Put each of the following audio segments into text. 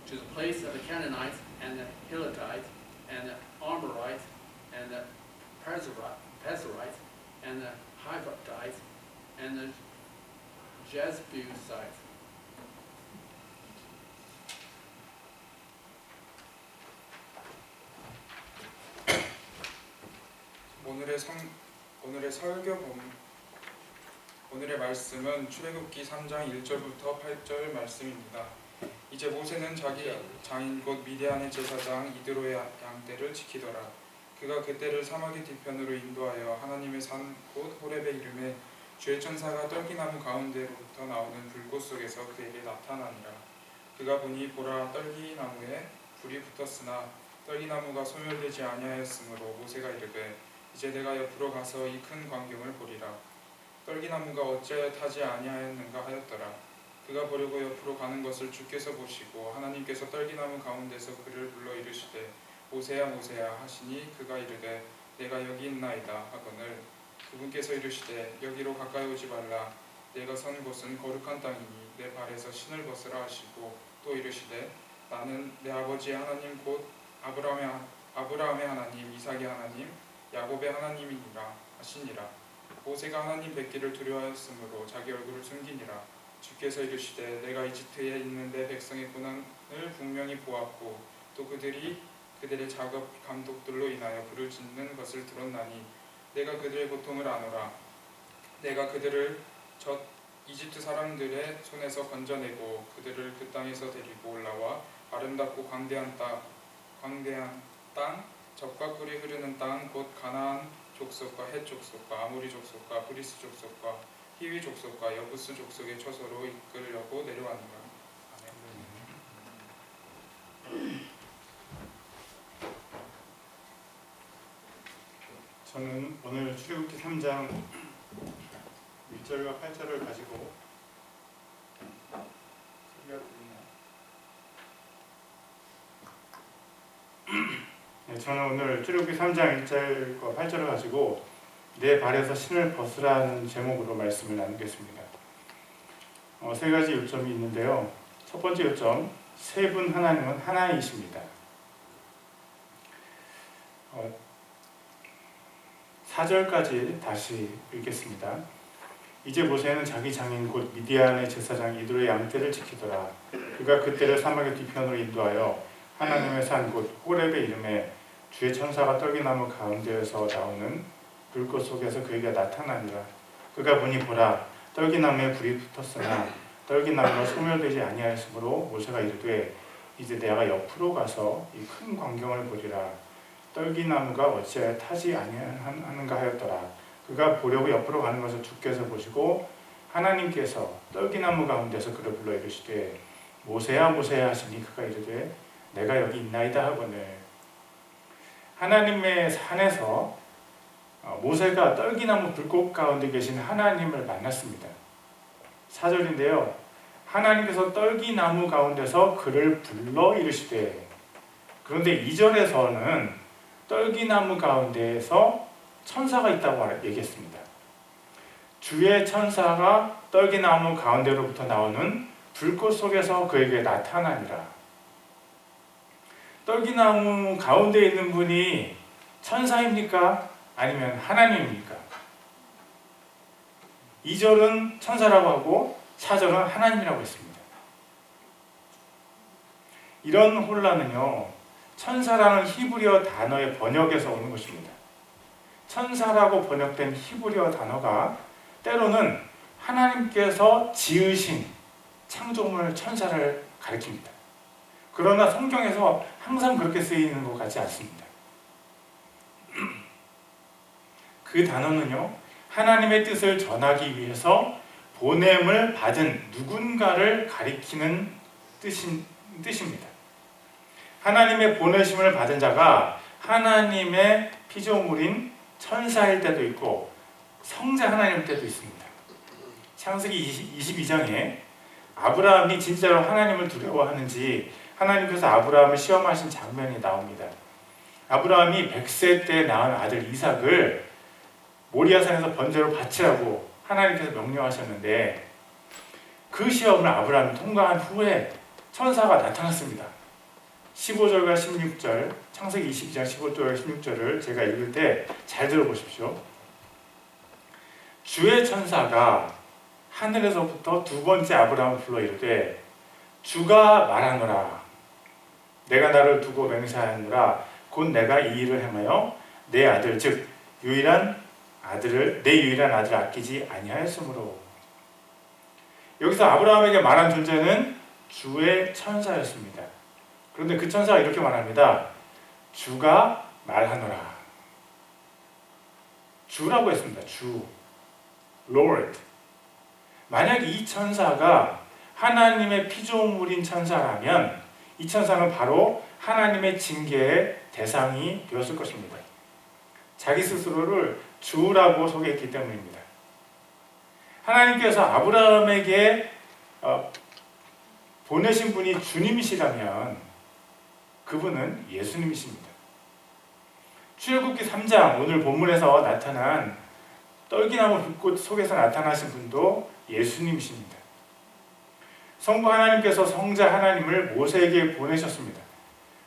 to the place of the Canaanites and the Hittites and the Amorites and the Perizzites and the Hivites and the Jebusites. 오늘의 말씀은 출애굽기 3장 1절부터 8절 말씀입니다. 이제 모세는 자기 장인 곧 미디안의 제사장 이드로의 양떼를 지키더라. 그가 그때를 사막의 뒤편으로 인도하여 하나님의 산 곧 호렙의 이름에 주의 천사가 떨기나무 가운데로부터 나오는 불꽃 속에서 그에게 나타나니라. 그가 보니 보라 떨기나무에 불이 붙었으나 떨기나무가 소멸되지 아니하였으므로 모세가 이르되 이제 내가 옆으로 가서 이 큰 광경을 보리라. 떨기나무가 어찌하여 타지 아니하였는가 하였더라. 그가 보려고 옆으로 가는 것을 주께서 보시고 하나님께서 떨기나무 가운데서 그를 불러 이르시되 모세야 모세야 하시니 그가 이르되 내가 여기 있나이다 하거늘 그분께서 이르시되 여기로 가까이 오지 말라. 내가 선 곳은 거룩한 땅이니 내 발에서 신을 벗으라 하시고 또 이르시되 나는 내 아버지의 하나님 곧 아브라함의 하나님 이삭의 하나님 야곱의 하나님이니라 하시니라. 모세가 하나님 뵙기를 두려워하였으므로 자기 얼굴을 숨기니라. 주께서 이르시되 내가 이집트에 있는 내 백성의 고난을 분명히 보았고 또 그들의 작업 감독들로 인하여 불을 짓는 것을 들었나니 내가 그들의 고통을 아노라. 내가 그들을 저 이집트 사람들의 손에서 건져내고 그들을 그 땅에서 데리고 올라와 아름답고 광대한 땅 젖과 꿀이 흐르는 땅 곧 가나안 족속과 헷 족속과 아모리 족속과 브리스 족속과 히위 족속과 여부스 족속의 처소로 이끌려고 내려왔노라. 아멘. 저는 오늘 출애굽기 3장 1절과 8절을 가지고 소리가 들리나요? 네, 저는 오늘 출애굽기 3장 1절과 8절을 가지고 내 발에서 신을 벗으라는 제목으로 말씀을 나누겠습니다. 세 가지 요점이 있는데요. 첫 번째 요점, 세 분 하나님은 하나이십니다. 4절까지 다시 읽겠습니다. 이제 모세는 자기 장인 곧 미디안의 제사장 이드로의 양떼를 지키더라. 그가 그때를 사막의 뒤편으로 인도하여 하나님의 산 곧 호렙의 이름에 주의 천사가 떨기나무 가운데에서 나오는 불꽃 속에서 그에게 나타나니라. 그가 보니 보라 떨기나무에 불이 붙었으나 떨기나무가 소멸되지 아니하였으므로 모세가 이르되 이제 내가 옆으로 가서 이 큰 광경을 보리라. 떨기나무가 어찌하여 타지 아니하는가 하였더라. 그가 보려고 옆으로 가는 것을 주께서 보시고 하나님께서 떨기나무 가운데서 그를 불러 이르시되 모세야 모세야 하시니 그가 이르되 내가 여기 있나이다 하거늘. 하나님의 산에서 모세가 떨기나무 불꽃 가운데 계신 하나님을 만났습니다. 4절인데요. 하나님께서 떨기나무 가운데서 그를 불러 이르시되, 그런데 2절에서는 떨기나무 가운데에서 천사가 있다고 얘기했습니다. 주의 천사가 떨기나무 가운데로부터 나오는 불꽃 속에서 그에게 나타나니라. 떨기나무 가운데 있는 분이 천사입니까? 아니면 하나님입니까? 2절은 천사라고 하고 4절은 하나님이라고 했습니다. 이런 혼란은요, 천사라는 히브리어 단어의 번역에서 오는 것입니다. 천사라고 번역된 히브리어 단어가 때로는 하나님께서 지으신 창조물 천사를 가리킵니다. 그러나 성경에서 항상 그렇게 쓰이는 것 같지 않습니다. 그 단어는요, 하나님의 뜻을 전하기 위해서 보냄을 받은 누군가를 가리키는 뜻입니다. 하나님의 보내심을 받은 자가 하나님의 피조물인 천사일 때도 있고 성자 하나님일 때도 있습니다. 창세기 22장에 아브라함이 진짜로 하나님을 두려워하는지 하나님께서 아브라함을 시험하신 장면이 나옵니다. 아브라함이 100세 때 낳은 아들 이삭을 모리아산에서 번제로 바치라고 하나님께서 명령하셨는데 그 시험을 아브라함이 통과한 후에 천사가 나타났습니다. 15절과 16절, 창세기 22장 15절과 16절을 제가 읽을 때 잘 들어보십시오. 주의 천사가 하늘에서부터 두 번째 아브라함을 불러 이르되 주가 말하노라. 내가 나를 두고 맹세하노라. 곧 내가 이 일을 행하여 내 아들 즉 내 유일한 아들을 아끼지 아니하였으므로. 여기서 아브라함에게 말한 존재는 주의 천사였습니다. 그런데 그 천사가 이렇게 말합니다. 주가 말하노라. 주라고 했습니다. 주, Lord. 만약 이 천사가 하나님의 피조물인 천사라면 이 천사는 바로 하나님의 징계의 대상이 되었을 것입니다. 자기 스스로를 주라고 소개했기 때문입니다. 하나님께서 아브라함에게 보내신 분이 주님이시라면 그분은 예수님이십니다. 출애굽기 3장 오늘 본문에서 나타난 떨기나무 불꽃 속에서 나타나신 분도 예수님이십니다. 성부 하나님께서 성자 하나님을 모세에게 보내셨습니다.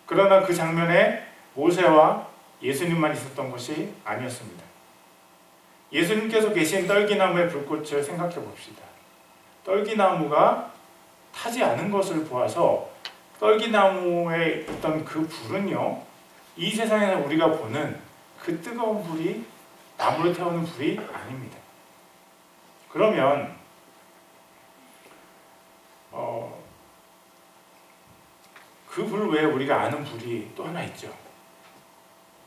그러나 그 장면에 모세와 예수님만 있었던 것이 아니었습니다. 예수님께서 계신 떨기나무의 불꽃을 생각해 봅시다. 떨기나무가 타지 않은 것을 보아서 떨기나무에 있던 그 불은요, 이 세상에서 우리가 보는 그 뜨거운 불이 나무를 태우는 불이 아닙니다. 그러면 그 불 외에 우리가 아는 불이 또 하나 있죠.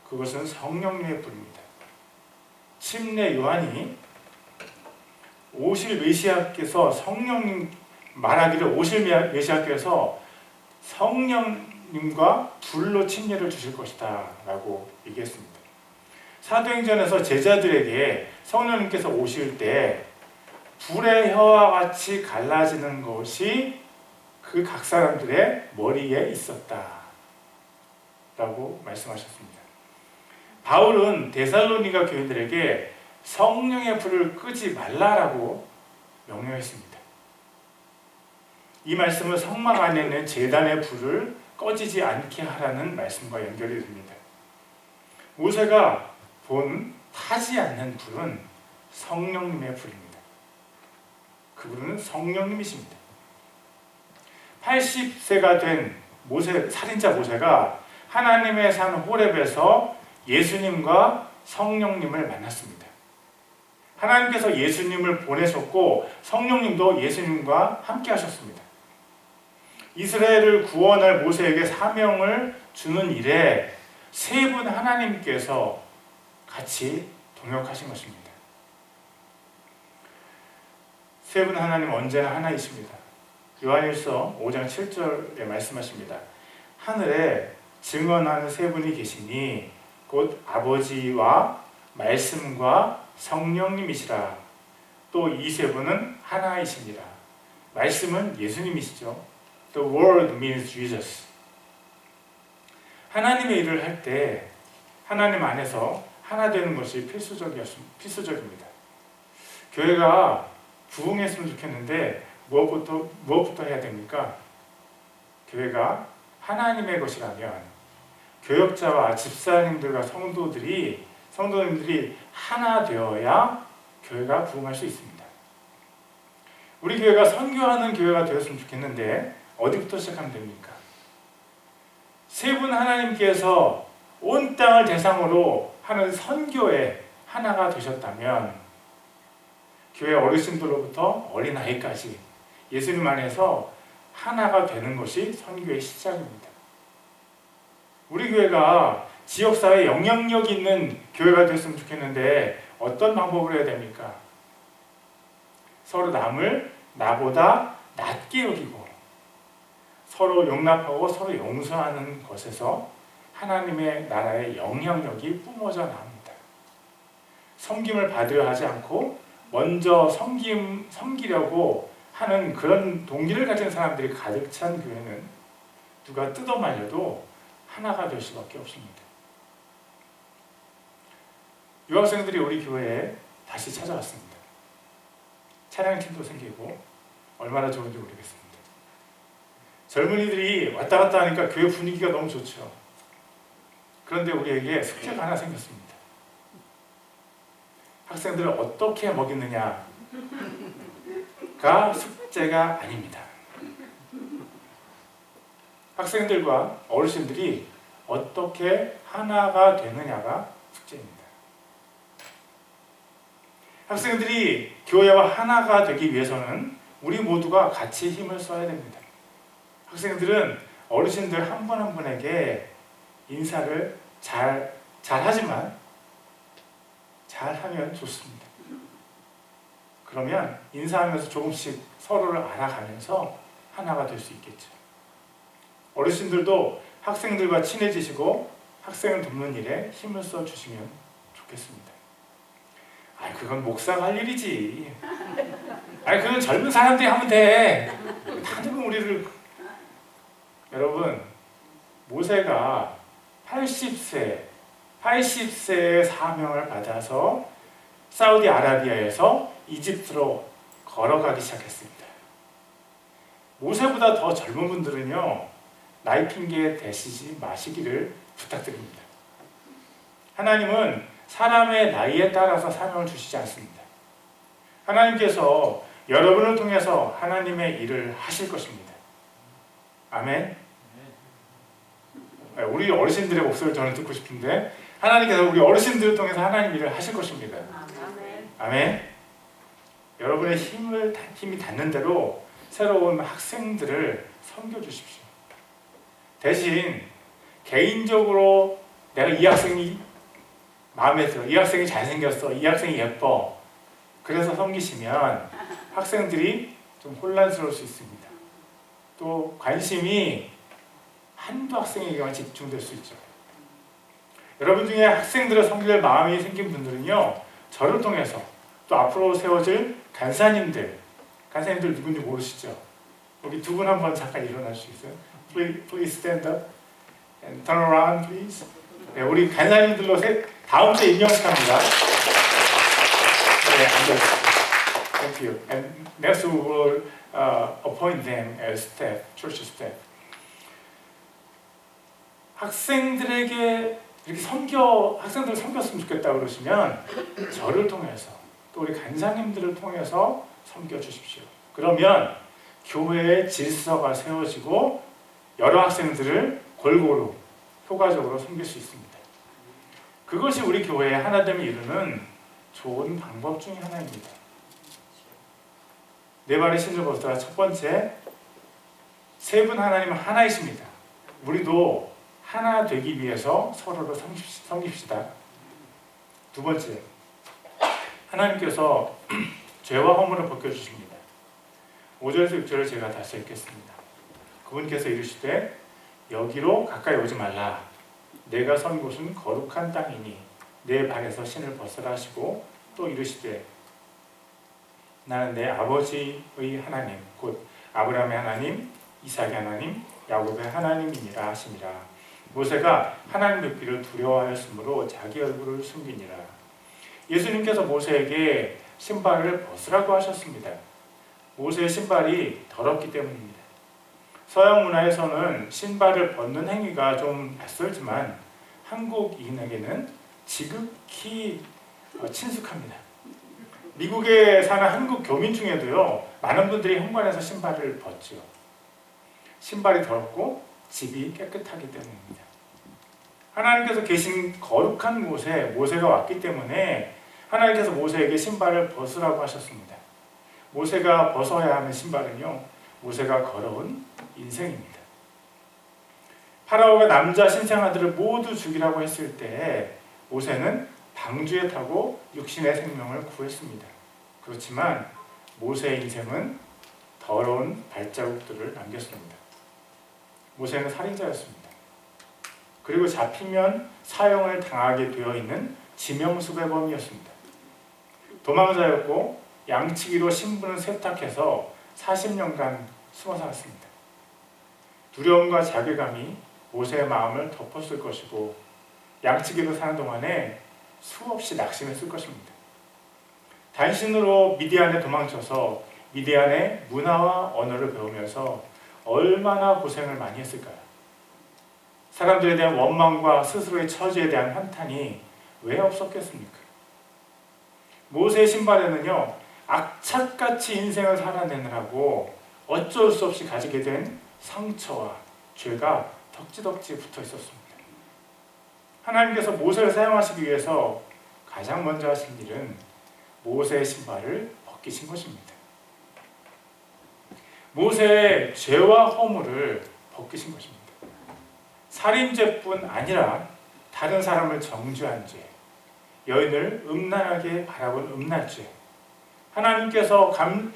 그것은 성령님의 불입니다. 침례 요한이 오실 메시아께서 성령님 말하기를 오실 메시아께서 성령님과 불로 침례를 주실 것이다 라고 얘기했습니다. 사도행전에서 제자들에게 성령님께서 오실 때 불의 혀와 같이 갈라지는 것이 그 각 사람들의 머리에 있었다 라고 말씀하셨습니다. 바울은 데살로니가 교인들에게 성령의 불을 끄지 말라라고 명령했습니다. 이 말씀은 성막 안에 있는 제단의 불을 꺼지지 않게 하라는 말씀과 연결이 됩니다. 모세가 본 타지 않는 불은 성령님의 불입니다. 그 불은 성령님이십니다. 80세가 된 살인자 모세가 하나님의 산 호렙에서 예수님과 성령님을 만났습니다. 하나님께서 예수님을 보내셨고 성령님도 예수님과 함께 하셨습니다. 이스라엘을 구원할 모세에게 사명을 주는 일에 세 분 하나님께서 같이 동역하신 것입니다. 세 분 하나님 언제나 하나이십니다. 요한일서 5장 7절에 말씀하십니다. 하늘에 증언하는 세 분이 계시니 곧 아버지와 말씀과 성령님이시라. 또 이 세 분은 하나이시니라. 말씀은 예수님이시죠. The word means Jesus. 하나님의 일을 할 때 하나님 안에서 하나 되는 것이 필수적입니다. 교회가 부흥했으면 좋겠는데 무엇부터 해야 됩니까? 교회가 하나님의 것이라면 교역자와 집사님들과 성도님들이 하나 되어야 교회가 부흥할 수 있습니다. 우리 교회가 선교하는 교회가 되었으면 좋겠는데 어디부터 시작하면 됩니까? 세 분 하나님께서 온 땅을 대상으로 하는 선교에 하나가 되셨다면 교회 어르신들로부터 어린아이까지 예수님 안에서 하나가 되는 것이 선교의 시작입니다. 우리 교회가 지역사회에 영향력 있는 교회가 됐으면 좋겠는데 어떤 방법으로 해야 됩니까? 서로 남을 나보다 낮게 여기고 서로 용납하고 서로 용서하는 것에서 하나님의 나라의 영향력이 뿜어져 나옵니다. 섬김을 받으려 하지 않고 먼저 섬기려고 하는 그런 동기를 가진 사람들이 가득 찬 교회는 누가 뜯어 말려도 하나가 될 수밖에 없습니다. 유학생들이 우리 교회에 다시 찾아왔습니다. 찬양팀도 생기고 얼마나 좋은지 모르겠습니다. 젊은이들이 왔다 갔다 하니까 교회 분위기가 너무 좋죠. 그런데 우리에게 숙제가 하나 생겼습니다. 학생들을 어떻게 먹이느냐가 숙제가 아닙니다. 학생들과 어르신들이 어떻게 하나가 되느냐가 숙제입니다. 학생들이 교회와 하나가 되기 위해서는 우리 모두가 같이 힘을 써야 됩니다. 학생들은 어르신들 한 분 한 분에게 인사를 잘하지만 잘하면 좋습니다. 그러면 인사하면서 조금씩 서로를 알아가면서 하나가 될 수 있겠죠. 어르신들도 학생들과 친해지시고 학생을 돕는 일에 힘을 써주시면 좋겠습니다. 그건 목사가 할 일이지. 그건 젊은 사람들이 하면 돼. 다들 우리를. 여러분, 모세가 80세의 사명을 받아서 사우디아라비아에서 이집트로 걸어가기 시작했습니다. 모세보다 더 젊은 분들은요, 나이 핑계 대시지 마시기를 부탁드립니다. 하나님은 사람의 나이에 따라서 사명을 주시지 않습니다. 하나님께서 여러분을 통해서 하나님의 일을 하실 것입니다. 아멘. 우리 어르신들의 목소리를 저는 듣고 싶은데 하나님께서 우리 어르신들을 통해서 하나님 일을 하실 것입니다. 아멘. 여러분의 힘이 닿는 대로 새로운 학생들을 섬겨주십시오. 대신 개인적으로 내가 이 학생이 마음에 들어, 이 학생이 잘생겼어, 이 학생이 예뻐, 그래서 섬기시면 학생들이 좀 혼란스러울 수 있습니다. 또 관심이 한두 학생에게만 집중될 수 있죠. 여러분 중에 학생들을 섬길 마음이 생긴 분들은요, 저를 통해서 또 앞으로 세워질 간사님들 누군지 모르시죠? 여기 두 분 한번 잠깐 일어날 수 있어요? Please stand up and turn around, please. 네, 우리 간사님들로 다음 주에 임명식합니다. 네, 앉아주세요. Thank you. And next we will appoint them as staff, church staff. 학생들에게 이렇게 학생들을 섬겼으면 좋겠다 그러시면 저를 통해서 또 우리 간사님들을 통해서 섬겨주십시오. 그러면 교회의 질서가 세워지고 여러 학생들을 골고루 효과적으로 섬길 수 있습니다. 그것이 우리 교회의 하나됨을 이루는 좋은 방법 중에 하나입니다. 네 발의 신을 벗어라. 첫 번째, 세 분 하나님은 하나이십니다. 우리도 하나 되기 위해서 서로를 섬깁시다. 두 번째, 하나님께서 죄와 허물을 벗겨주십니다. 5절에서 6절을 제가 다시 읽겠습니다. 그분께서 이르시되 여기로 가까이 오지 말라. 내가 선 곳은 거룩한 땅이니 내 발에서 신을 벗으라 하시고 또 이르시되 나는 내 아버지의 하나님 곧 아브라함의 하나님, 이삭의 하나님, 야곱의 하나님이니라 하시니라. 모세가 하나님 뵙기를 두려워하였으므로 자기 얼굴을 숨기니라. 예수님께서 모세에게 신발을 벗으라고 하셨습니다. 모세의 신발이 더럽기 때문입니다. 서양 문화에서는 신발을 벗는 행위가 좀 낯설지만 한국인에게는 지극히 친숙합니다. 미국에 사는 한국 교민 중에도요, 많은 분들이 현관에서 신발을 벗죠. 신발이 더럽고 집이 깨끗하기 때문입니다. 하나님께서 계신 거룩한 곳에 모세가 왔기 때문에 하나님께서 모세에게 신발을 벗으라고 하셨습니다. 모세가 벗어야 하는 신발은요, 모세가 걸어온 인생입니다. 파라오가 남자 신생아들을 모두 죽이라고 했을 때 모세는 방주에 타고 육신의 생명을 구했습니다. 그렇지만 모세의 인생은 더러운 발자국들을 남겼습니다. 모세는 살인자였습니다. 그리고 잡히면 사형을 당하게 되어 있는 지명수배범이었습니다. 도망자였고 양치기로 신분을 세탁해서 40년간 숨어 살았습니다. 두려움과 자괴감이 모세의 마음을 덮었을 것이고 양치기로 사는 동안에 수없이 낙심했을 것입니다. 단신으로 미디안에 도망쳐서 미디안의 문화와 언어를 배우면서 얼마나 고생을 많이 했을까요? 사람들에 대한 원망과 스스로의 처지에 대한 한탄이 왜 없었겠습니까? 모세의 신발에는요, 악착같이 인생을 살아내느라고 어쩔 수 없이 가지게 된 상처와 죄가 덕지덕지 붙어 있었습니다. 하나님께서 모세를 사용하시기 위해서 가장 먼저 하신 일은 모세의 신발을 벗기신 것입니다. 모세의 죄와 허물을 벗기신 것입니다. 살인죄뿐 아니라 다른 사람을 정죄한 죄, 여인을 음란하게 바라본 음란죄, 하나님께서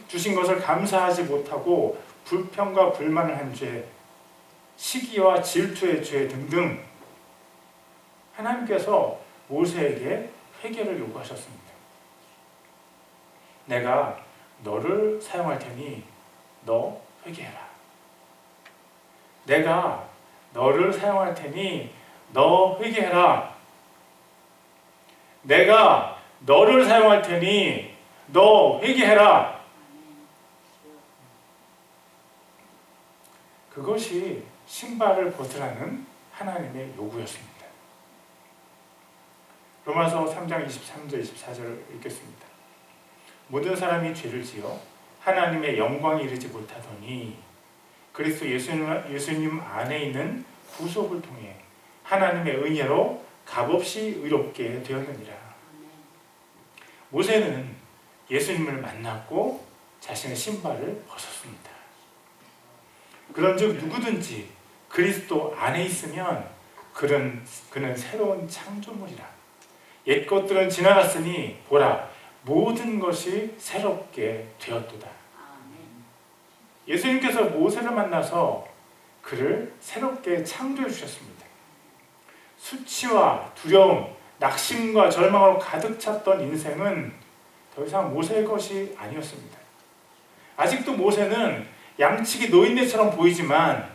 주신 것을 감사하지 못하고 불평과 불만을 한 죄, 시기와 질투의 죄 등등 하나님께서 모세에게 회개를 요구하셨습니다. 내가 너를 사용할 테니 너 회개해라. 내가 너를 사용할 테니 너 회개해라. 내가 너를 사용할 테니 너 회개해라. 그것이 신발을 벗으라는 하나님의 요구였습니다. 로마서 3장 23절 24절을 읽겠습니다. 모든 사람이 죄를 지어 하나님의 영광에 이르지 못하더니 그리스도 예수님 안에 있는 구속을 통해 하나님의 은혜로 값없이 의롭게 되었느니라. 모세는 예수님을 만났고 자신의 신발을 벗었습니다. 그런즉 누구든지 그리스도 안에 있으면 그는 새로운 창조물이라. 옛 것들은 지나갔으니 보라 모든 것이 새롭게 되었도다. 예수님께서 모세를 만나서 그를 새롭게 창조해 주셨습니다. 수치와 두려움, 낙심과 절망으로 가득 찼던 인생은 더 이상 모세의 것이 아니었습니다. 아직도 모세는 양치기 노인네처럼 보이지만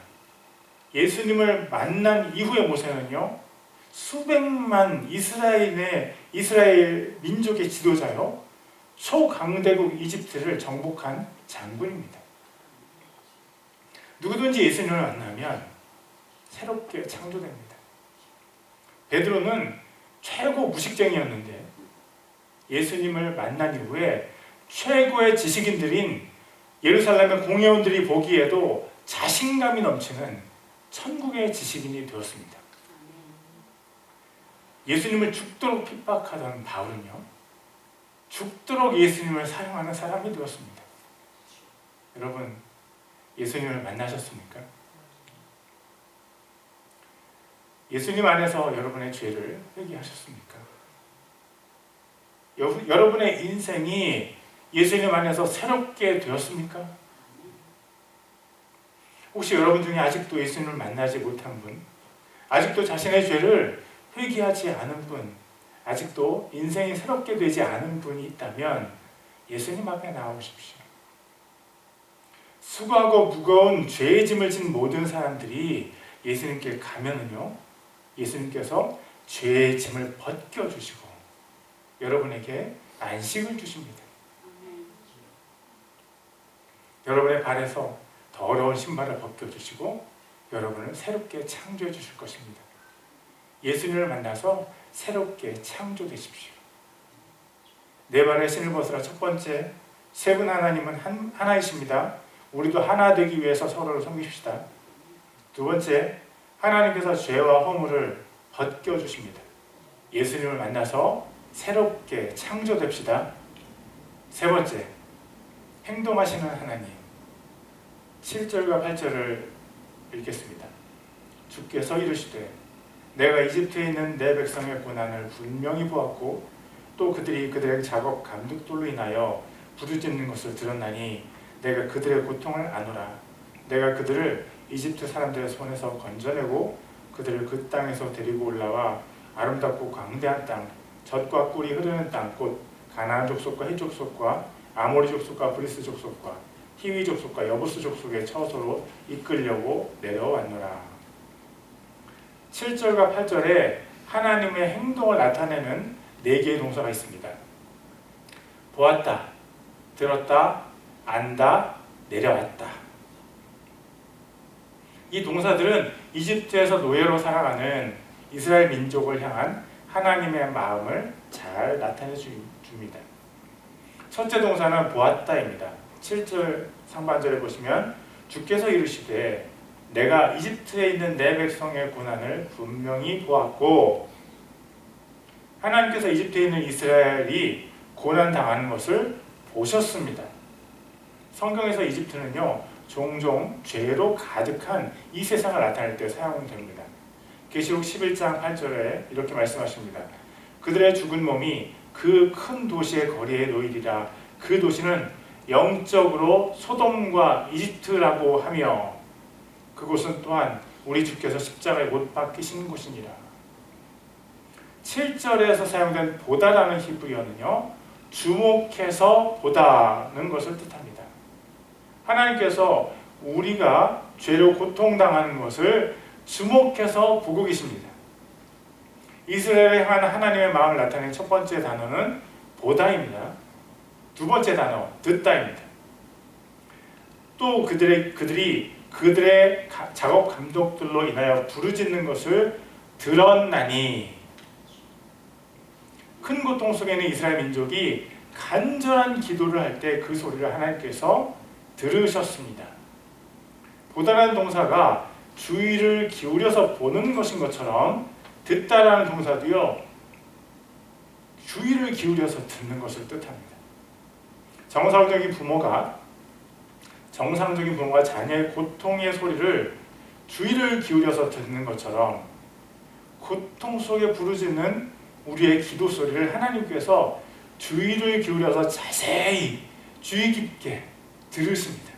예수님을 만난 이후의 모세는요, 수백만 이스라엘 민족의 지도자요, 초강대국 이집트를 정복한 장군입니다. 누구든지 예수님을 만나면 새롭게 창조됩니다. 베드로는 최고 무식쟁이였는데 예수님을 만난 이후에 최고의 지식인들인 예루살렘의 공회원들이 보기에도 자신감이 넘치는 천국의 지식인이 되었습니다. 예수님을 죽도록 핍박하던 바울은요, 죽도록 예수님을 사랑하는 사람이 되었습니다. 여러분, 예수님을 만나셨습니까? 예수님 안에서 여러분의 죄를 회개하셨습니까? 여러분의 인생이 예수님 안에서 새롭게 되었습니까? 혹시 여러분 중에 아직도 예수님을 만나지 못한 분, 아직도 자신의 죄를 회개하지 않은 분, 아직도 인생이 새롭게 되지 않은 분이 있다면 예수님 앞에 나오십시오. 수고하고 무거운 죄의 짐을 진 모든 사람들이 예수님께 가면은요, 예수님께서 죄의 짐을 벗겨주시고 여러분에게 안식을 주십니다. 여러분의 발에서 더러운 신발을 벗겨주시고 여러분을 새롭게 창조해 주실 것입니다. 예수님을 만나서 새롭게 창조되십시오. 내 발에 신을 벗으라. 첫 번째, 세 분 하나님은 하나이십니다. 우리도 하나 되기 위해서 서로를 섬기십시다. 두 번째, 하나님께서 죄와 허물을 벗겨주십니다. 예수님을 만나서 새롭게 창조됩시다. 세 번째, 행동하시는 하나님. 7절과 8절을 읽겠습니다. 주께서 이르시되 내가 이집트에 있는 내 백성의 고난을 분명히 보았고 또 그들이 그들에게 작업 감독돌로 인하여 부르짖는 것을 들었나니 내가 그들의 고통을 아노라. 내가 그들을 이집트 사람들의 손에서 건져내고 그들을 그 땅에서 데리고 올라와 아름답고 광대한 땅, 젖과 꿀이 흐르는 땅, 곧 가나안 족속과 헷 족속과 아모리 족속과 브리스 족속과 히위 족속과 여부스 족속의 처소로 이끌려고 내려왔노라. 7절과 8절에 하나님의 행동을 나타내는 4개의 동사가 있습니다. 보았다, 들었다, 안다, 내려왔다. 이 동사들은 이집트에서 노예로 살아가는 이스라엘 민족을 향한 하나님의 마음을 잘 나타내 줍니다. 첫째 동사는 보았다입니다. 7절 상반절에 보시면 주께서 이르시되 내가 이집트에 있는 내 백성의 고난을 분명히 보았고, 하나님께서 이집트에 있는 이스라엘이 고난당하는 것을 보셨습니다. 성경에서 이집트는요 종종 죄로 가득한 이 세상을 나타낼 때 사용됩니다. 계시록 11장 8절에 이렇게 말씀하십니다. 그들의 죽은 몸이 그 큰 도시의 거리에 놓이리라. 그 도시는 영적으로 소돔과 이집트라고 하며 그곳은 또한 우리 주께서 십자가에 못 박히신 곳이니라. 7절에서 사용된 보다라는 히브리어는요 주목해서 보다는 것을 뜻합니다. 하나님께서 우리가 죄로 고통당하는 것을 주목해서 보고 계십니다. 이스라엘을 향한 하나님의 마음을 나타낸 첫 번째 단어는 보다입니다. 두 번째 단어 듣다입니다. 또 그들이 그들의 작업 감독들로 인하여 부르짖는 것을 들었나니, 큰 고통 속에 있는 이스라엘 민족이 간절한 기도를 할 때 그 소리를 하나님께서 들으셨습니다. 보다라는 동사가 주의를 기울여서 보는 것인 것처럼 듣다라는 동사도요 주의를 기울여서 듣는 것을 뜻합니다. 정상적인 부모가 자녀의 고통의 소리를 주의를 기울여서 듣는 것처럼 고통 속에 부르짖는 우리의 기도 소리를 하나님께서 주의를 기울여서 자세히 주의 깊게 들으십니다.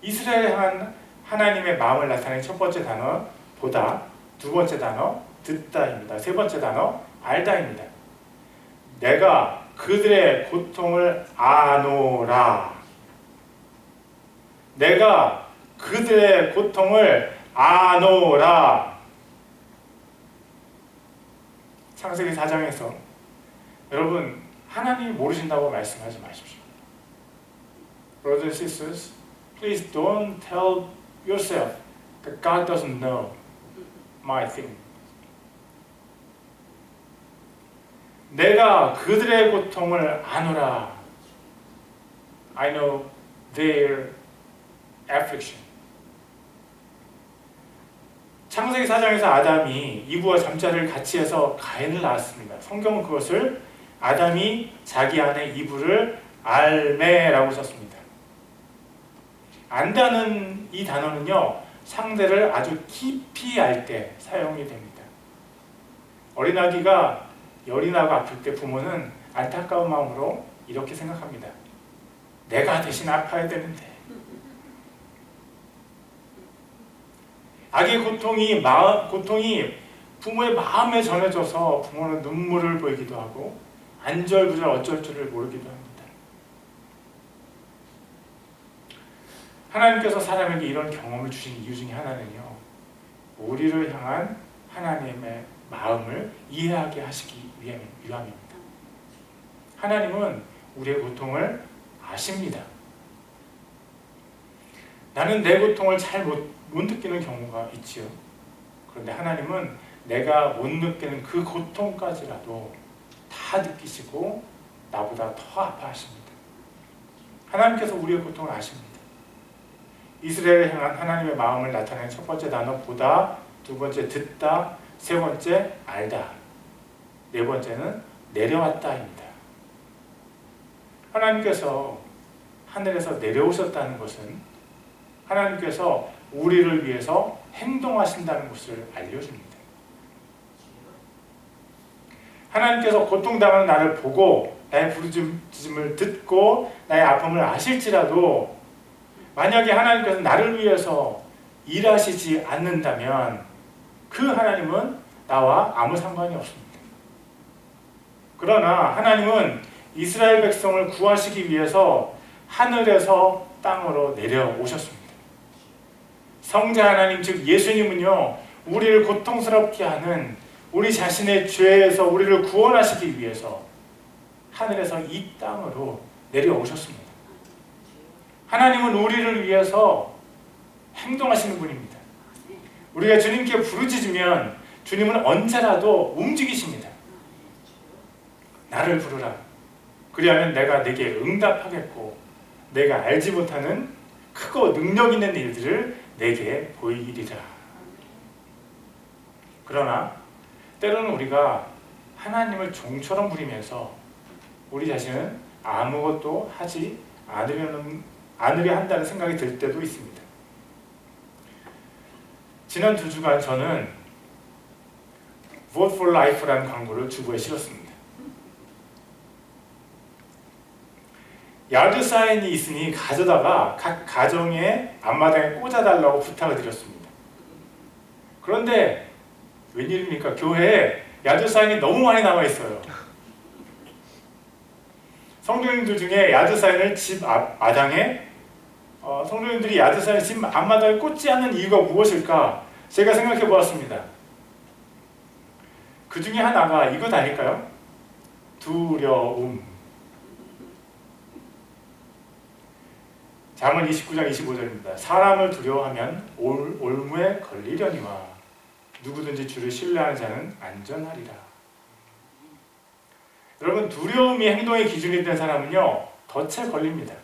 이스라엘에 향한 하나님의 마음을 나타낸 첫 번째 단어 보다, 두 번째 단어 듣다입니다. 세 번째 단어 알다입니다. 내가 그들의 고통을 아노라. 내가 그들의 고통을 아노라. 창세기 4장에서 여러분 하나님이 모르신다고 말씀하지 마십시오. Brothers and sisters, please don't tell yourself that God doesn't know my thing. 내가 그들의 고통을 아노라. I know their affliction. 창세기 4장에서 아담이 이브와 잠자리를 같이 해서 가인을 낳았습니다. 성경은 그것을 아담이 자기 아내 이브를 알매라고 썼습니다. 안다는 이 단어는요 상대를 아주 깊이 알 때 사용이 됩니다. 어린아기가 열이 나고 아플 때 부모는 안타까운 마음으로 이렇게 생각합니다. 내가 대신 아파야 되는데. 아기의 고통이 부모의 마음에 전해져서 부모는 눈물을 보이기도 하고 안절부절 어쩔 줄을 모르기도 합니다. 하나님께서 사람에게 이런 경험을 주신 이유 중에 하나는요 우리를 향한 하나님의 마음을 이해하게 하시기 위함입니다. 하나님은 우리의 고통을 아십니다. 나는 내 고통을 잘 못 느끼는 경우가 있지요. 그런데 하나님은 내가 못 느끼는 그 고통까지라도 다 느끼시고 나보다 더 아파하십니다. 하나님께서 우리의 고통을 아십니다. 이스라엘을 향한 하나님의 마음을 나타내는 첫 번째 단어 보다, 두 번째 듣다, 세 번째 알다, 네 번째는 내려왔다입니다. 하나님께서 하늘에서 내려오셨다는 것은 하나님께서 우리를 위해서 행동하신다는 것을 알려줍니다. 하나님께서 고통당하는 나를 보고 나의 부르짖음을 듣고 나의 아픔을 아실지라도 만약에 하나님께서 나를 위해서 일하시지 않는다면 그 하나님은 나와 아무 상관이 없습니다. 그러나 하나님은 이스라엘 백성을 구하시기 위해서 하늘에서 땅으로 내려오셨습니다. 성자 하나님 즉 예수님은요 우리를 고통스럽게 하는 우리 자신의 죄에서 우리를 구원하시기 위해서 하늘에서 이 땅으로 내려오셨습니다. 하나님은 우리를 위해서 행동하시는 분입니다. 우리가 주님께 부르짖으면 주님은 언제라도 움직이십니다. 나를 부르라. 그리하면 내가 네게 응답하겠고 내가 알지 못하는 크고 능력 있는 일들을 내게 보이리라. 그러나 때로는 우리가 하나님을 종처럼 부리면서 우리 자신은 아무것도 하지 않으려 한다는 생각이 들 때도 있습니다. 지난 2주간 저는 Vote for Life라는 광고를 주부에 실었습니다. 야드 사인이 있으니 가져다가 각 가정의 앞마당에 꽂아달라고 부탁을 드렸습니다. 그런데 웬일입니까? 교회에 야드 사인이 너무 많이 남아있어요. 성도님들 중에 야드 사인을 집 앞마당에 성도님들이 야드 사인을 집 앞마당에 꽂지 않는 이유가 무엇일까? 제가 생각해 보았습니다. 그 중에 하나가 이것 아닐까요? 두려움. 잠언 29장 25절입니다. 사람을 두려워하면 올무에 걸리려니와 누구든지 주를 신뢰하는 자는 안전하리라. 여러분, 두려움이 행동의 기준이 된 사람은요 덫에 걸립니다.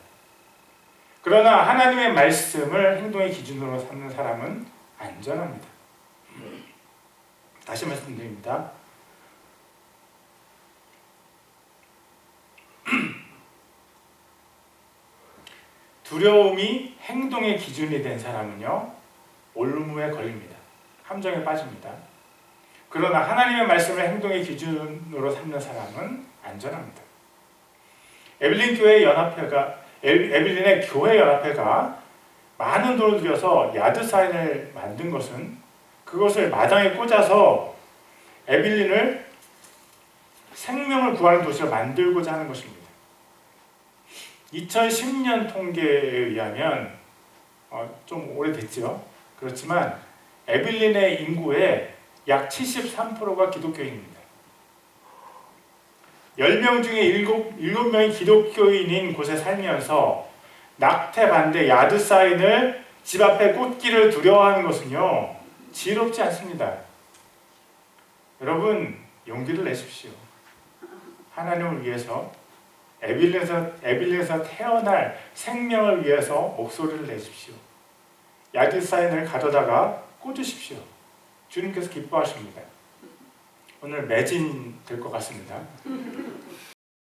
그러나 하나님의 말씀을 행동의 기준으로 삼는 사람은 안전합니다. 다시 말씀드립니다. 두려움이 행동의 기준이 된 사람은요 올무에 걸립니다. 함정에 빠집니다. 그러나 하나님의 말씀을 행동의 기준으로 삼는 사람은 안전합니다. 에빌린의 교회 연합회가 많은 돈을 들여서 야드 사인을 만든 것은 그것을 마당에 꽂아서 에빌린을 생명을 구하는 도시로 만들고자 하는 것입니다. 2010년 통계에 의하면 좀 오래됐죠. 그렇지만 에빌린의 인구의 약 73%가 기독교인입니다. 10명 중에 7명이 기독교인인 곳에 살면서 낙태 반대 야드 사인을 집 앞에 꽂기를 두려워하는 것은요 지혜롭지 않습니다. 여러분, 용기를 내십시오. 하나님을 위해서 에빌린에서 태어날 생명을 위해서 목소리를 내십시오. 야드 사인을 가져다가 꽂으십시오. 주님께서 기뻐하십니다. 오늘 매진 될 것 같습니다.